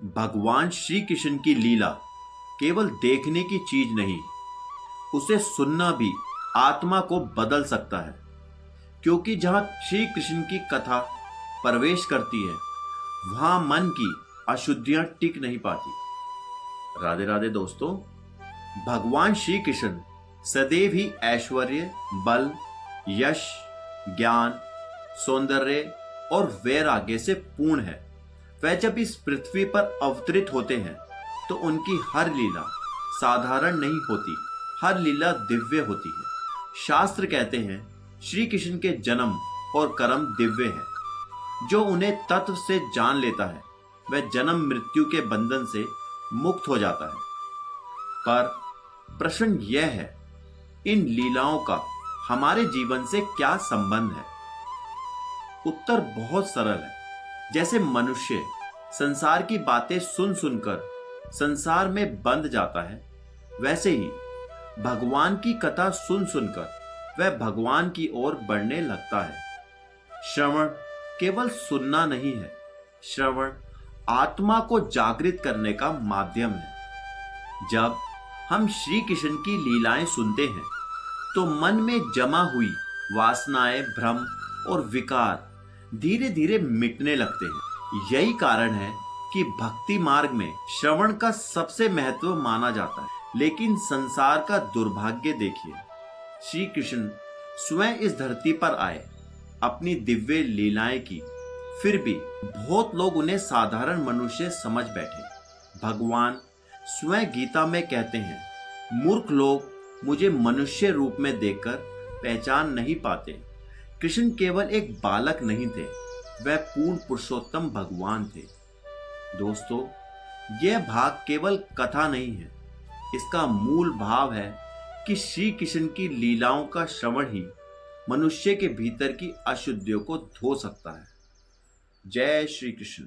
भगवान श्री कृष्ण की लीला केवल देखने की चीज नहीं, उसे सुनना भी आत्मा को बदल सकता है। क्योंकि जहां श्री कृष्ण की कथा प्रवेश करती है, वहां मन की अशुद्धियां टिक नहीं पाती। राधे राधे दोस्तों। भगवान श्री कृष्ण सदैव ही ऐश्वर्य, बल, यश, ज्ञान, सौंदर्य और वैराग्य से पूर्ण है। वह जब इस पृथ्वी पर अवतरित होते हैं तो उनकी हर लीला साधारण नहीं होती, हर लीला दिव्य होती है। शास्त्र कहते हैं श्री कृष्ण के जन्म और कर्म दिव्य हैं। जो उन्हें तत्व से जान लेता है वह जन्म मृत्यु के बंधन से मुक्त हो जाता है। पर प्रश्न यह है, इन लीलाओं का हमारे जीवन से क्या संबंध है? उत्तर बहुत सरल है। जैसे मनुष्य संसार की बातें सुन सुनकर संसार में बंध जाता है, वैसे ही भगवान की कथा सुन सुनकर वह भगवान की ओर बढ़ने लगता है। श्रवण केवल सुनना नहीं है, श्रवण आत्मा को जागृत करने का माध्यम है। जब हम श्री कृष्ण की लीलाएं सुनते हैं तो मन में जमा हुई वासनाएं, भ्रम और विकार धीरे धीरे मिटने लगते हैं। यही कारण है कि भक्ति मार्ग में श्रवण का सबसे महत्व माना जाता है। लेकिन संसार का दुर्भाग्य देखिए, श्री कृष्ण स्वयं इस धरती पर आए, अपनी दिव्य लीलाएं की, फिर भी बहुत लोग उन्हें साधारण मनुष्य समझ बैठे। भगवान स्वयं गीता में कहते हैं, मूर्ख लोग मुझे मनुष्य रूप में देखकर पहचान नहीं पाते। कृष्ण केवल एक बालक नहीं थे, वह पूर्ण पुरुषोत्तम भगवान थे। दोस्तों, यह भाग केवल कथा नहीं है, इसका मूल भाव है कि श्री कृष्ण की लीलाओं का श्रवण ही मनुष्य के भीतर की अशुद्धियों को धो सकता है। जय श्री कृष्ण।